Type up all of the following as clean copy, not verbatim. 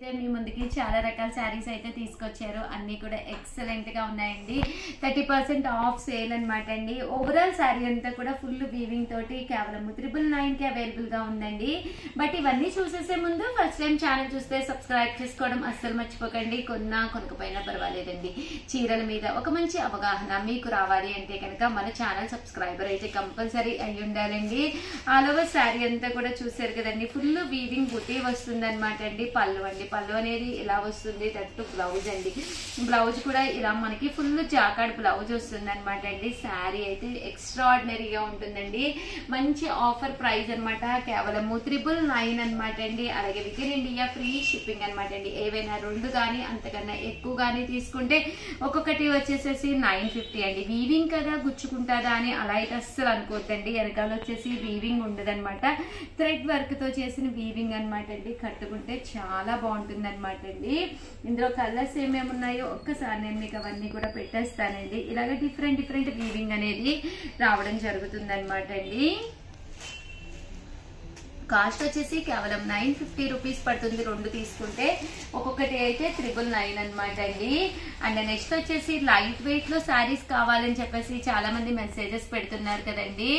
మీ ముందుకి చాలా రకాల శారీస్ అయితే తీసుకొచ్చారు. అన్ని కూడా ఎక్సలెంట్ గా ఉన్నాయండి. 30% ఆఫ్ సేల్ అనమాట అండి. ఓవరాల్ శారీ అంతా కూడా ఫుల్ వీవింగ్ తోటి కేవలం 999 కి అవైలబుల్ గా ఉందండి. బట్ ఇవన్నీ చూసేసే ముందు ఫస్ట్ టైం ఛానల్ చూస్తే సబ్స్క్రైబ్ చేసుకోవడం అస్సలు మర్చిపోకండి. కొనకపోయినా పర్వాలేదండి. చీరల మీద ఒక మంచి అవగాహన మీకు రావాలి అంటే కనుక మన ఛానల్ సబ్స్క్రైబర్ అయితే కంపల్సరీ అయి ఉండాలండి. ఆల్ ఓవర్ శారీ అంతా కూడా చూసారు కదండి. ఫుల్ వీవింగ్ బుటీ వస్తుంది అనమాట అండి. పళ్ళు అనేది ఇలా వస్తుంది. దట్టు బ్లౌజ్ అండి. బ్లౌజ్ కూడా ఇలా మనకి ఫుల్ జాకార్డ్ బ్లౌజ్ వస్తుంది అనమాట అండి. శారీ అయితే ఎక్స్ట్రాడినరీగా ఉంటుందండి. మంచి ఆఫర్ ప్రైస్ అనమాట. కేవలం 999 అనమాట అండి. అలాగే within India free shipping అనమాట అండి. ఏవైనా రెండు కానీ అంతకన్నా ఎక్కువ కానీ తీసుకుంటే ఒక్కొక్కటి వచ్చేసేసి 950 అండి. వీవింగ్ కదా గుచ్చుకుంటుందా అని అలా అయితే అస్సలు అనుకోవద్దండి. వెనకాల వచ్చేసి వీవింగ్ ఉండదు అనమాట. థ్రెడ్ వర్క్ తో చేసిన వీవింగ్ అనమాట అండి. కట్టుకుంటే చాలా బాగుంటుంది అనమాట అండి. ఇందులో కలర్స్ ఏమేమి ఉన్నాయో ఒక్కసారి నేను మీకు అవన్నీ కూడా పెట్టేస్తానండి. ఇలాగ డిఫరెంట్ వీవింగ్ అనేది రావడం జరుగుతుంది అనమాట అండి. కాస్ట్ వచ్చేసి కేవలం 950 రూపీస్ పడుతుంది. రెండు తీసుకుంటే ఒక్కొక్కటి అయితే 999 అనమాట అండి. అండ్ నెక్స్ట్ వచ్చేసి లైట్ వెయిట్ లో శారీస్ కావాలని చెప్పేసి చాలా మంది మెసేజెస్ పెడుతున్నారు కదండి.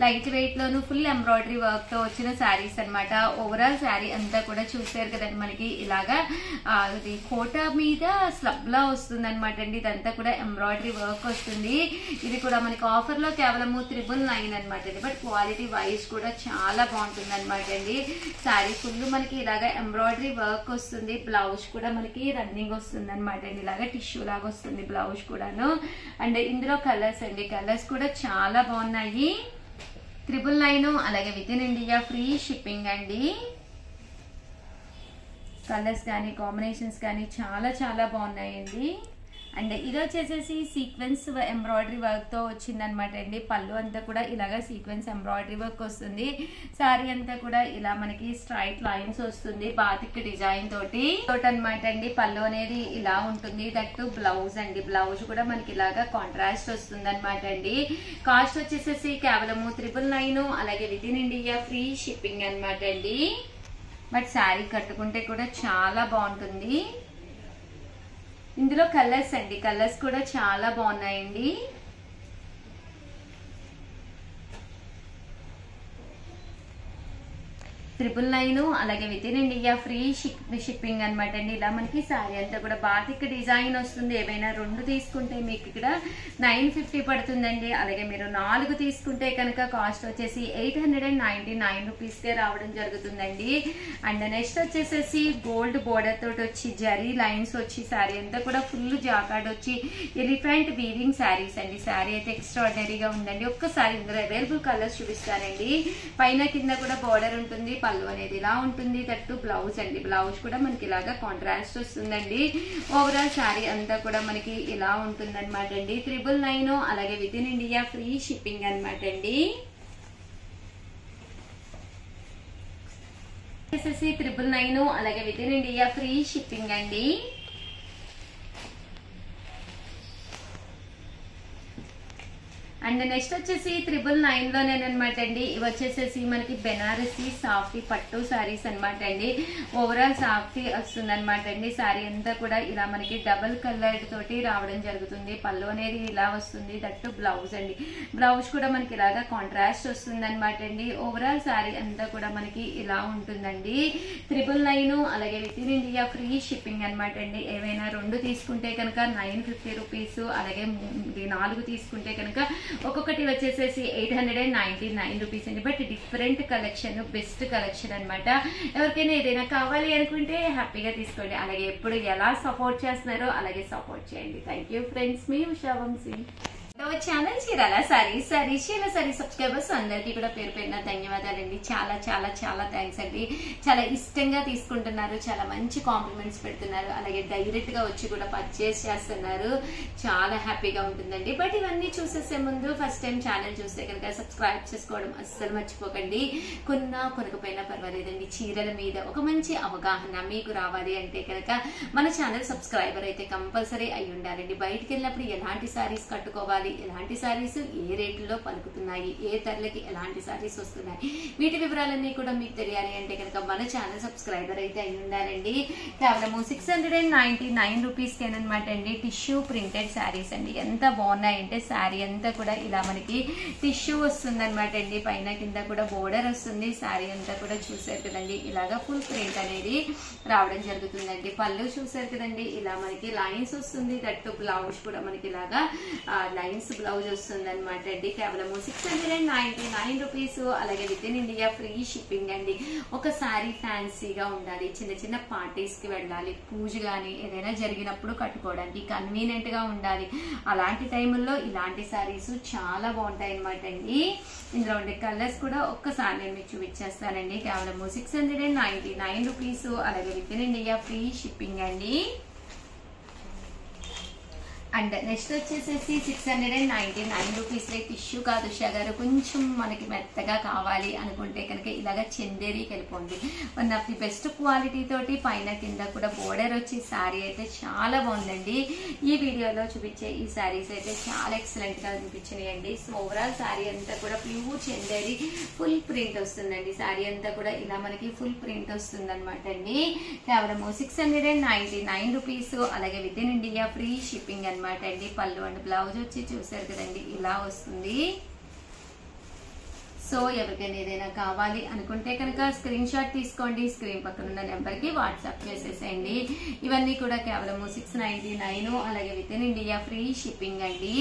లైట్ వెయిట్ లోను ఫుల్ ఎంబ్రాయిడరీ వర్క్ తో వచ్చిన శారీస్ అనమాట. ఓవరాల్ శారీ అంతా కూడా చూసారు కదండి. మనకి ఇలాగా అది కోటా మీద స్లబ్ లా వస్తుంది అనమాట అండి. ఇదంతా కూడా ఎంబ్రాయిడరీ వర్క్ వస్తుంది. ఇది కూడా మనకి ఆఫర్ లో కేవలం 999 అనమాట అండి. బట్ క్వాలిటీ వైజ్ కూడా చాలా బాగుంటుంది అనమాట అండి. శారీ ఫుల్ మనకి ఇలాగా ఎంబ్రాయిడరీ వర్క్ వస్తుంది. బ్లౌజ్ కూడా మనకి రన్నింగ్ వస్తుంది అనమాట అండి. ఇలాగా టిష్యూ లాగా వస్తుంది బ్లౌజ్ కూడాను. అండ్ ఇందులో కలర్స్ అండి. కలర్స్ కూడా చాలా బాగున్నాయి. 999 అలాగే within India free shipping అండి. కలర్స్ కానీ కాంబినేషన్స్ కానీ చాలా బాగున్నాయండి. అండ్ ఇది వచ్చేసేసి సీక్వెన్స్ ఎంబ్రాయిడరీ వర్క్ తో వచ్చింది అనమాట అండి. పళ్ళు అంతా కూడా ఇలాగా సీక్వెన్స్ ఎంబ్రాయిడరీ వర్క్ వస్తుంది. శారీ అంతా కూడా ఇలా మనకి స్ట్రైట్ లైన్స్ వస్తుంది. బాతిక్ డిజైన్ తోటి అనమాట అండి. పళ్ళు అనేది ఇలా ఉంటుంది. దట్టు బ్లౌజ్ అండి. బ్లౌజ్ కూడా మనకి ఇలాగా కాంట్రాస్ట్ వస్తుంది అనమాట అండి. కాస్ట్ వచ్చేసేసి కేవలం 999 అలాగే within India free shipping అనమాట అండి. బట్ శారీ కట్టుకుంటే కూడా చాలా బాగుంటుంది. ఇందులో కలర్స్ అండి. కలర్స్ కూడా చాలా బాగున్నాయండి. 999 అలాగే within India free shipping అనమాట అండి. ఇలా మనకి శారీ అంతా కూడా బాతిక్ డిజైన్ వస్తుంది. ఏవైనా రెండు తీసుకుంటే మీకు ఇక్కడ 950 పడుతుందండి. అలాగే మీరు 4 తీసుకుంటే కనుక కాస్ట్ వచ్చేసి 899 రూపీస్కే రావడం జరుగుతుందండి. అండ్ నెక్స్ట్ వచ్చేసేసి గోల్డ్ బోర్డర్ తోటి వచ్చి జరీ లైన్స్ వచ్చి శారీ అంతా కూడా ఫుల్ జాకార్డ్ వచ్చి ఎలిఫెంట్ వీవింగ్ శారీస్ అండి. శారీ అయితే ఎక్స్ట్రాడినరీగా ఉందండి. ఒక్కసారి ఇందులో అవైలబుల్ కలర్స్ చూపిస్తానండి. పైన కింద కూడా బోర్డర్ ఉంటుంది. పళ్ళు అనేది ఇలా ఉంటుంది. దట్టు బ్లౌజ్ అండి. బ్లౌజ్ కూడా మనకి ఇలాగా కాంట్రాస్ట్ వస్తుందండి. ఓవరాల్ శారీ అంతా కూడా మనకి ఇలా ఉంటుంది అనమాట అండి. 999 అలాగే within India free shipping అనమాట అండి. 999 అలాగే within India free shipping అండి. అండ్ నెక్స్ట్ వచ్చేసి 999 లోనేనమాట అండి. ఇవి వచ్చేసేసి మనకి బెనారసి సాఫ్టీ పట్టు శారీస్ అనమాట అండి. ఓవరాల్ సాఫ్టీ వస్తుంది అనమాట అండి. శారీ అంతా కూడా ఇలా మనకి డబుల్ కలర్ తోటి రావడం జరుగుతుంది. పళ్ళు అనేది ఇలా వస్తుంది. దట్టు బ్లౌజ్ అండి. బ్లౌజ్ కూడా మనకి ఇలాగా కాంట్రాస్ట్ వస్తుంది అనమాట అండి. ఓవరాల్ శారీ అంతా కూడా మనకి ఇలా ఉంటుందండి. 999 అలాగే within India free shipping అనమాట అండి. ఏవైనా రెండు తీసుకుంటే కనుక 950 రూపీస్. అలాగే 4 తీసుకుంటే కనుక ఒక్కొక్కటి వచ్చేసేసి 899 రూపీస్ అండి. But different collection, best collection అనమాట. ఎవరికైనా ఏదైనా కావాలి అనుకుంటే హ్యాపీగా తీసుకోండి. అలాగే ఎప్పుడు ఎలా సపోర్ట్ చేస్తున్నారో అలాగే సపోర్ట్ చేయండి. Thank you friends. మీ Usha Vamsi. Channel Chirala sarees subscribers అందరికీ కూడా పేరు పేరున ధన్యవాదాలండి. చాలా థ్యాంక్స్ అండి. చాలా ఇష్టంగా తీసుకుంటున్నారు. చాలా మంచి కాంప్లిమెంట్స్ పెడుతున్నారు. అలాగే డైరెక్ట్ గా వచ్చి కూడా పర్చేస్ చేస్తున్నారు. చాలా హ్యాపీగా ఉంటుందండి. బట్ ఇవన్నీ చూసేసే ముందు ఫస్ట్ టైం ఛానల్ చూస్తే కనుక సబ్స్క్రైబ్ చేసుకోవడం అస్సలు మర్చిపోకండి. కొనకపోయినా పర్వాలేదండి. చీరల మీద ఒక మంచి అవగాహన మీకు రావాలి అంటే కనుక మన ఛానల్ సబ్స్క్రైబర్ అయితే కంపల్సరీ అయి ఉండాలండి. బయటికి వెళ్ళినప్పుడు ఎలాంటి శారీస్ కట్టుకోవాలి కావాలి, ఎలాంటి శారీస్ ఏ రేట్లలో పలుకుతున్నాయి, ఏ ధరలకి ఎలాంటి శారీస్ వస్తున్నాయి, వీటి వివరాలన్నీ కూడా మీకు తెలియాలి అంటే కనుక మన ఛానల్ సబ్స్క్రైబర్ అయితే అయి ఉండాలండి. కేవలము 699 రూపీస్కి అనమాట అండి టిష్యూ ప్రింటెడ్ శారీస్ అండి. ఎంత బాగున్నాయంటే శారీ అంతా కూడా ఇలా మనకి టిష్యూ వస్తుంది అనమాట అండి. పైన కింద కూడా బోర్డర్ వస్తుంది. శారీ అంతా కూడా చూసారు కదండి, ఇలాగా ఫుల్ ప్రింట్ అనేది రావడం జరుగుతుందండి. పళ్ళు చూసారు కదండి, ఇలా మనకి లైన్స్ వస్తుంది. దట్టు బ్లౌజ్ కూడా మనకి ఇలాగా లైన్స్ బ్లౌజ్ వస్తుంది అనమాట అండి. కేవలం 699 రూపీస్. అలాగే within India free shipping అండి. ఒక శారీ ఫ్యాన్సీగా ఉండాలి, చిన్న చిన్న పార్టీస్ కి వెళ్ళాలి, పూజ కానీ ఏదైనా జరిగినప్పుడు కట్టుకోవడానికి కన్వీనియంట్ గా ఉండాలి. అలాంటి టైంలో ఇలాంటి శారీస్ చాలా బాగుంటాయి అనమాట అండి. ఇందులో ఉండే కలర్స్ కూడా ఒక్కసారి నేను మీకు చూపించేస్తానండి. కేవలం 699 రూపీస్. అలాగే within India free shipping అండి. అండ్ నెక్స్ట్ వచ్చేసేసి 699 రూపీస్. టిష్యూ కాదు ఉషా గారు, కొంచెం మనకి మెత్తగా కావాలి అనుకుంటే కనుక ఇలాగా చందేరీకి వెళ్ళిపోండి. One of the best quality తోటి పైన కింద కూడా బోర్డర్ వచ్చి శారీ అయితే చాలా బాగుందండి. ఈ వీడియోలో చూపించే ఈ శారీస్ అయితే చాలా ఎక్సలెంట్ గా అనిపించినాయండి. సో ఓవరాల్ శారీ అంతా కూడా ప్యూర్ చందేరి ఫుల్ ప్రింట్ వస్తుందండి. శారీ అంతా కూడా ఇలా మనకి ఫుల్ ప్రింట్ వస్తుంది అనమాట అండి. కేవలం 699 రూపీస్. అలాగే within India free shipping అనమాట అండి. పళ్ళు అండ్ బ్లౌజ్ వచ్చి చూసారు కదండి, ఇలా వస్తుంది. సో ఎవరికైనా ఏదైనా కావాలి అనుకుంటే కనుక స్క్రీన్ షాట్ తీసుకోండి, స్క్రీన్ పక్కన ఉన్న నెంబర్కి వాట్సాప్ చేసేసేయండి. ఇవన్నీ కూడా కేవలం 699. అలాగే within India free shipping అండి.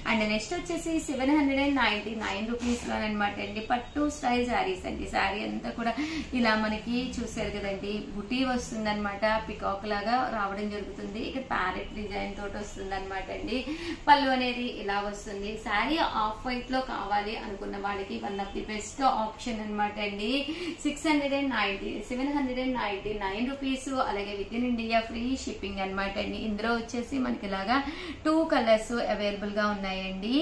అండ్ నెక్స్ట్ వచ్చేసి 799 రూపీస్లోనమాట అండి పట్టు స్టైల్ శారీస్ అండి. శారీ అంతా కూడా ఇలా మనకి చూసారు కదండి, బుటీ వస్తుంది అనమాట. పికాక్ లాగా రావడం జరుగుతుంది. ఇక్కడ ప్యారెట్ డిజైన్ తోటి వస్తుంది అనమాట అండి. పళ్ళు అనేది ఇలా వస్తుంది. శారీ ఆఫ్ వైట్ లో కావాలి అనుకున్న వాళ్ళకి వన్ ఆఫ్ బెస్ట్ ఆప్షన్ అనమాట అండి. 799 రూపీస్. అలాగే within India free shipping అనమాట అండి. ఇందులో వచ్చేసి మనకి ఇలాగా 2 కలర్స్ అవైలబుల్ గా ఉన్నాయండి.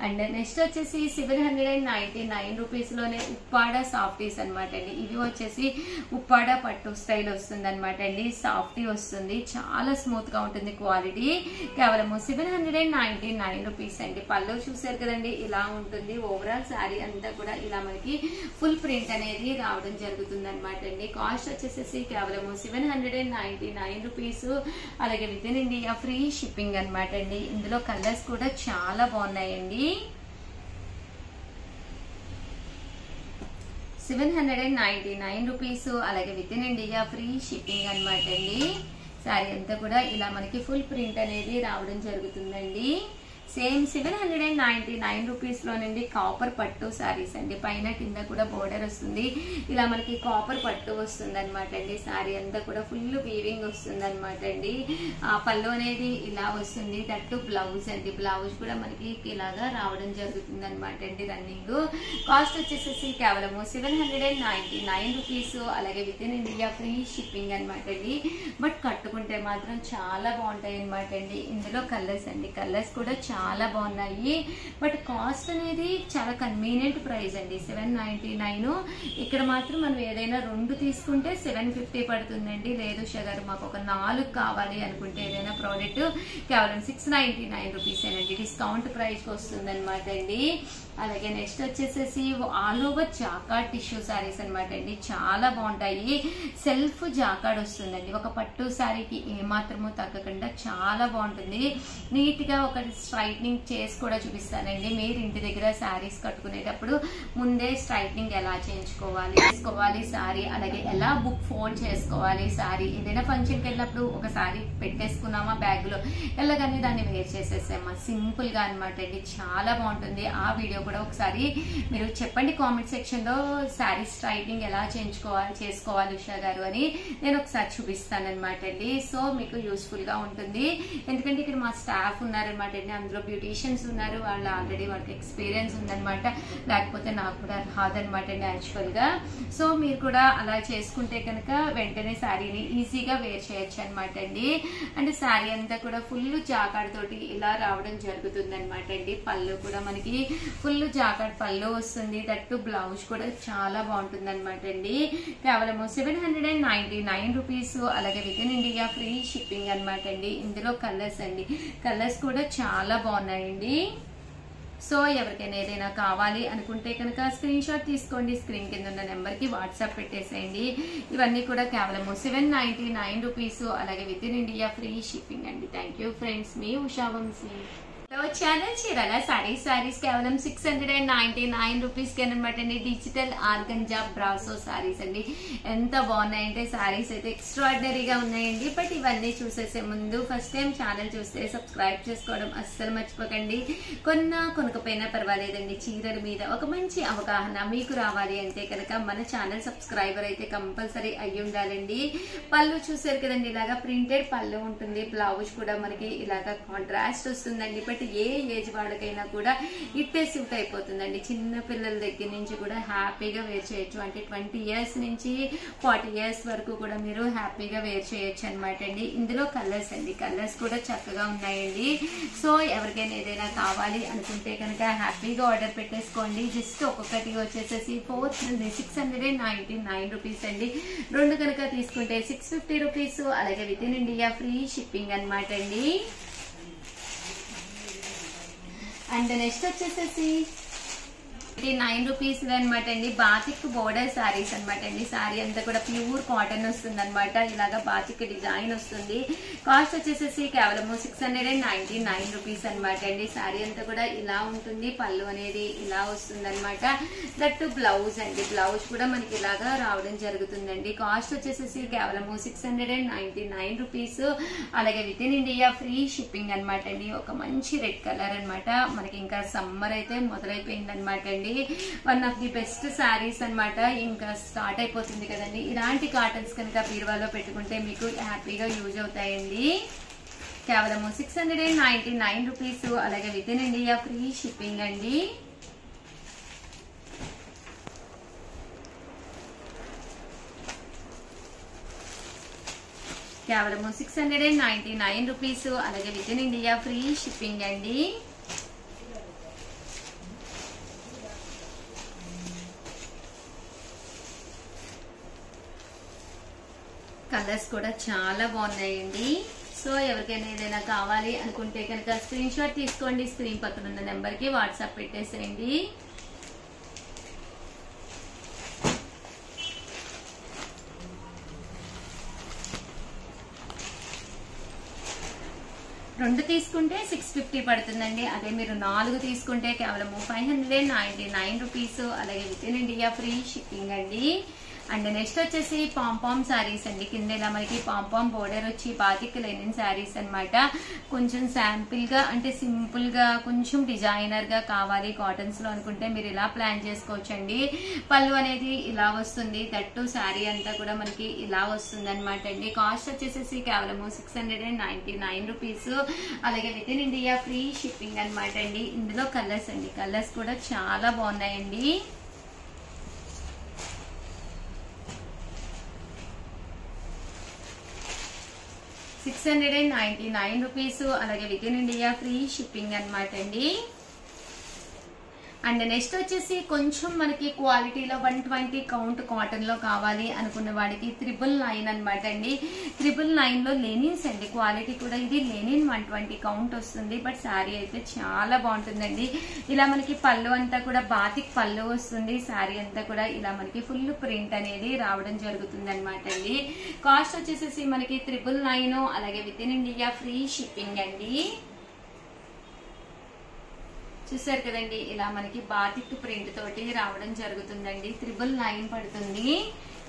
అండ్ నెక్స్ట్ వచ్చేసి 799 రూపీస్లోనే ఉప్పాడ సాఫ్టీస్ అనమాట అండి. ఇవి వచ్చేసి ఉప్పాడ పట్టు స్టైల్ వస్తుంది అనమాట అండి. సాఫ్టీ వస్తుంది, చాలా స్మూత్ గా ఉంటుంది క్వాలిటీ. కేవలం 799 రూపీస్ అండి. పళ్ళు చూసారు కదండి, ఇలా ఉంటుంది. ఓవరాల్ శారీ అంతా కూడా ఇలా మనకి ఫుల్ ప్రింట్ అనేది రావడం జరుగుతుంది అనమాట అండి. కాస్ట్ వచ్చేసి కేవలం 799 రూపీస్. అలాగే within India free shipping అనమాట అండి. ఇందులో కలర్స్ కూడా చాలా బాగున్నాయండి. 799 రూపీస్. అలాగే within India free shipping అనమాట అండి. శారీ అంతా కూడా ఇలా మనకి ఫుల్ ప్రింట్ అనేది రావడం జరుగుతుందండి. సేమ్ 799 రూపీస్లోనండి కాపర్ పట్టు శారీస్ అండి. పైన కింద కూడా బోర్డర్ వస్తుంది. ఇలా మనకి కాపర్ పట్టు వస్తుంది అనమాట అండి. శారీ అంతా కూడా ఫుల్ వీవింగ్ వస్తుంది అనమాట అండి. ఆ పళ్ళు అనేది ఇలా వస్తుంది. దట్టు బ్లౌజ్ అండి. బ్లౌజ్ కూడా మనకి ఇలాగా రావడం జరుగుతుంది అనమాట అండి. రన్నింగ్ కాస్ట్ వచ్చేసి కేవలం 799 రూపీస్. అలాగే within India free shipping అనమాట అండి. బట్ కట్టుకుంటే మాత్రం చాలా బాగుంటాయి అనమాట అండి. ఇందులో కలర్స్ అండి, కలర్స్ కూడా చాలా బాగున్నాయి. బట్ కాస్ట్ అనేది చాలా కన్వీనియంట్ ప్రైస్ అండి. 799. ఇక్కడ మాత్రం మనం ఏదైనా 2 తీసుకుంటే 750 పడుతుందండి. లేదు షుగర్ మాకు ఒక 4 కావాలి అనుకుంటే ఏదైనా ప్రోడక్ట్ కేవలం 699 రూపీసేనండి. డిస్కౌంట్ ప్రైస్ వస్తుంది అనమాట అండి. అలాగే నెక్స్ట్ వచ్చేసేసి all over jacquard tissue saris అనమాట అండి. చాలా బాగుంటాయి. సెల్ఫ్ జాకార్డ్ వస్తుందండి. ఒక పట్టు శారీకి ఏమాత్రమూ తగ్గకుండా చాలా బాగుంటుంది. నీట్ గా ఒక స్ట్రైట్నింగ్ చేసి కూడా చూపిస్తానండి. మీరు ఇంటి దగ్గర శారీస్ కట్టుకునేటప్పుడు ముందే స్ట్రైట్నింగ్ ఎలా చేసుకోవాలి శారీ, అలాగే ఎలా బుక్ ఫోల్డ్ చేసుకోవాలి శారీ. ఏదైనా ఫంక్షన్కి వెళ్ళినప్పుడు ఒక శారీ పెట్టేసుకున్నామా బ్యాగ్ లో, వెళ్ళగానే దాన్ని వేర్ చేసేసామా, సింపుల్ గా అనమాట అండి. చాలా బాగుంటుంది. ఆ వీడియో కూడా ఒకసారి మీరు చెప్పండి కామెంట్ సెక్షన్ లో, శారీ స్ట్రైట్నింగ్ ఎలా చేసుకోవాలి ఉషా గారు అని నేను ఒకసారి చూపిస్తాను అనమాట అండి. సో మీకు యూస్ఫుల్ గా ఉంటుంది. ఎందుకంటే ఇక్కడ మా స్టాఫ్ ఉన్నారనమాట అండి. అందులో బ్యూటీషియన్స్ ఉన్నారు. వాళ్ళు ఆల్రెడీ వాళ్ళకి ఎక్స్పీరియన్స్ ఉందనమాట. లేకపోతే నాకు కూడా రాదనమాట అండి యాక్చువల్ గా. సో మీరు కూడా అలా చేసుకుంటే కనుక వెంటనే శారీని ఈజీగా వేర్ చేయొచ్చు అనమాట అండి. అంటే శారీ అంతా కూడా ఫుల్ జాకార్డ్ తోటి ఇలా రావడం జరుగుతుంది అనమాట అండి. పళ్ళు కూడా మనకి ఫుల్ జాకార్డ్ పళ్ళు వస్తుంది. దట్టు బ్లౌజ్ కూడా చాలా బాగుంటుంది అనమాట అండి. కేవలం 799 రూపీస్. అలాగే within India free shipping అనమాట అండి. ఇందులో కలర్స్ అండి, కలర్స్ కూడా చాలా బాగున్నాయండి. సో ఎవరికైనా ఏదైనా కావాలి అనుకుంటే కనుక స్క్రీన్ షాట్ తీసుకోండి, స్క్రీన్ కింద ఉన్న నెంబర్కి వాట్సాప్ పెట్టేసేయండి. ఇవన్నీ కూడా కేవలం 799 రూపీస్, అలాగే within India free shipping అండి. థ్యాంక్ యూ ఫ్రెండ్స్, మీ ఉషా వంశీ. ఛానల్ చీరాల సారీస్ కేవలం 699 రూపీస్ కి అనమాట అండి. డిజిటల్ ఆర్గంజా బ్రాసో సారీస్ అండి. ఎంత బాగున్నాయంటే సారీస్ అయితే ఎక్స్ట్రాడినరీగా ఉన్నాయండి. బట్ ఇవన్నీ చూసేసే ముందు ఫస్ట్ టైం ఛానల్ చూస్తే సబ్స్క్రైబ్ చేసుకోవడం అస్సలు మర్చిపోకండి. కొనకపోయినా పర్వాలేదండి, చీరల మీద ఒక మంచి అవగాహన మీకు రావాలి అంటే కనుక మన ఛానల్ సబ్స్క్రైబర్ అయితే కంపల్సరీ అయ్యి ఉండాలండి. పళ్ళు చూసారు కదండి, ఇలాగా ప్రింటెడ్ పళ్ళు ఉంటుంది. బ్లౌజ్ కూడా మనకి ఇలాగా కాంట్రాస్ట్ వస్తుందండి. బట్ ఏ ఏజ్ వాళ్ళకైనా కూడా ఇట్టే సూట్ అయిపోతుందండి. చిన్న పిల్లల దగ్గర నుంచి కూడా హ్యాపీగా వేర్ చేయొచ్చు. అంటే 20 ఇయర్స్ నుంచి 40 ఇయర్స్ వరకు కూడా మీరు హ్యాపీగా వేర్ చేయొచ్చు అనమాట అండి. ఇందులో కలర్స్ అండి, కలర్స్ కూడా చక్కగా ఉన్నాయండి. సో ఎవరికైనా ఏదైనా కావాలి అనుకుంటే కనుక హ్యాపీగా ఆర్డర్ పెట్టేసుకోండి. జస్ట్ ఒక్కొక్కటి వచ్చేసేసి 699 రూపీస్ అండి. రెండు కనుక తీసుకుంటే 650 రూపీస్, అలాగే within India free shipping అనమాట అండి. అండ్ నెక్స్ట్ వచ్చేసేసి 9 రూపీస్ అనమాట అండి. బాతిక్ బోర్డర్ సారీస్ అనమాట అండి. సారీ అంతా కూడా ప్యూర్ కాటన్ వస్తుంది అనమాట. ఇలాగా బాతిక్ డిజైన్ వస్తుంది. కాస్ట్ వచ్చేసేసి కేవలం 699 రూపీస్ అనమాట అండి. సారీ అంతా కూడా ఇలా ఉంటుంది. పళ్ళు అనేది ఇలా వస్తుంది అనమాట. దట్ బ్లౌజ్ అండి, బ్లౌజ్ కూడా మనకి ఇలాగా రావడం జరుగుతుందండి. కాస్ట్ వచ్చేసేసి కేవలం 699 రూపీస్, అలాగే within India free shipping అనమాట అండి. ఒక మంచి రెడ్ కలర్ అనమాట. మనకి ఇంకా సమ్మర్ అయితే మొదలైపోయింది అనమాట అండి. One of the best saris అనమాట. ఇంకా స్టార్ట్ అయిపోతుంది కదండి. ఇలాంటి కాటన్స్ కనుక బీరువాలో పెట్టుకుంటే మీకు హ్యాపీగా యూజ్ అవుతాయండి. కేవలం 699 రూపీస్, అలాగే within India free shipping అండి. కేవలం 699 రూపీస్, అలాగే within India free shipping అండి. కలర్స్ కూడా చాలా బాగున్నాయండి. సో ఎవరికైనా ఏదైనా కావాలి అనుకుంటే కనుక స్క్రీన్ షాట్ తీసుకోండి, స్క్రీన్ పక్కన ఉన్న నెంబర్కి వాట్సాప్ పెట్టేసేయండి. రెండు తీసుకుంటే 650 పడుతుందండి. అదే మీరు 4 తీసుకుంటే కేవలం 599 రూపీస్, అలాగే within India free shipping అండి. అండ్ నెక్స్ట్ వచ్చేసి పాంపామ్ శారీస్ అండి. కింద ఇలా మనకి పాంపామ్ బోర్డర్ వచ్చి బాతిక్ లెనిన్ శారీస్ అనమాట. కొంచెం శాంపిల్ గా, అంటే సింపుల్ గా, కొంచెం డిజైనర్ గా కావాలి కాటన్స్ లో అనుకుంటే మీరు ఇలా ప్లాన్ చేసుకోవచ్చు అండి. పళ్ళు అనేది ఇలా వస్తుంది. దట్టు శారీ అంతా కూడా మనకి ఇలా వస్తుంది అనమాట అండి. కాస్ట్ వచ్చేసేసి కేవలం 699 రూపీస్, అలాగే within India free shipping అనమాట అండి. ఇందులో కలర్స్ అండి, కలర్స్ కూడా చాలా బాగున్నాయండి. $699 రూపీస్, అలాగే within India free shipping అనమాట అండి. అండ్ నెక్స్ట్ వచ్చేసి కొంచెం మనకి క్వాలిటీలో 120 కౌంట్ కాటన్ లో కావాలి అనుకున్న వాడికి 999 అనమాట అండి. 999 లో లెనిన్స్ అండి. క్వాలిటీ కూడా ఇది లెనిన్ 120 కౌంట్ వస్తుంది. బట్ శారీ అయితే చాలా బాగుంటుందండి. ఇలా మనకి పళ్ళు అంతా కూడా బాతిక్ పళ్ళు వస్తుంది. శారీ అంతా కూడా ఇలా మనకి ఫుల్ ప్రింట్ అనేది రావడం జరుగుతుంది అనమాట అండి. కాస్ట్ వచ్చేసేసి మనకి 999, అలాగే within India free shipping అండి. చూసారు కదండి, ఇలా మనకి బాతిక్ ప్రింట్ తోటి రావడం జరుగుతుందండి. 999 పడుతుంది.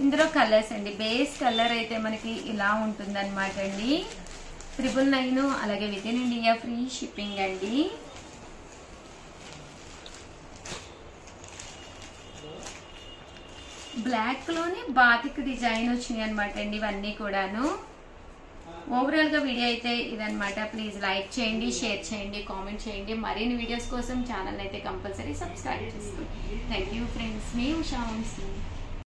ఇందులో కలర్స్ అండి, బేస్ కలర్ అయితే మనకి ఇలా ఉంటుంది అనమాట అండి. 999, అలాగే within India free shipping అండి. బ్లాక్ లోనే బాతిక్ డిజైన్ వచ్చినాయి అనమాట అండి ఇవన్నీ కూడాను. ఓవరాల్ గా వీడియో అయితే ఇదనమాట. ప్లీజ్ లైక్ చేయండి, షేర్ చేయండి, కామెంట్ చేయండి. మరిన్ని వీడియోస్ కోసం ఛానల్ అయితే కంపల్సరీ సబ్స్క్రైబ్ చేసుకోండి. థ్యాంక్ యూ ఫ్రెండ్స్, మీ ఉషా వంశీ.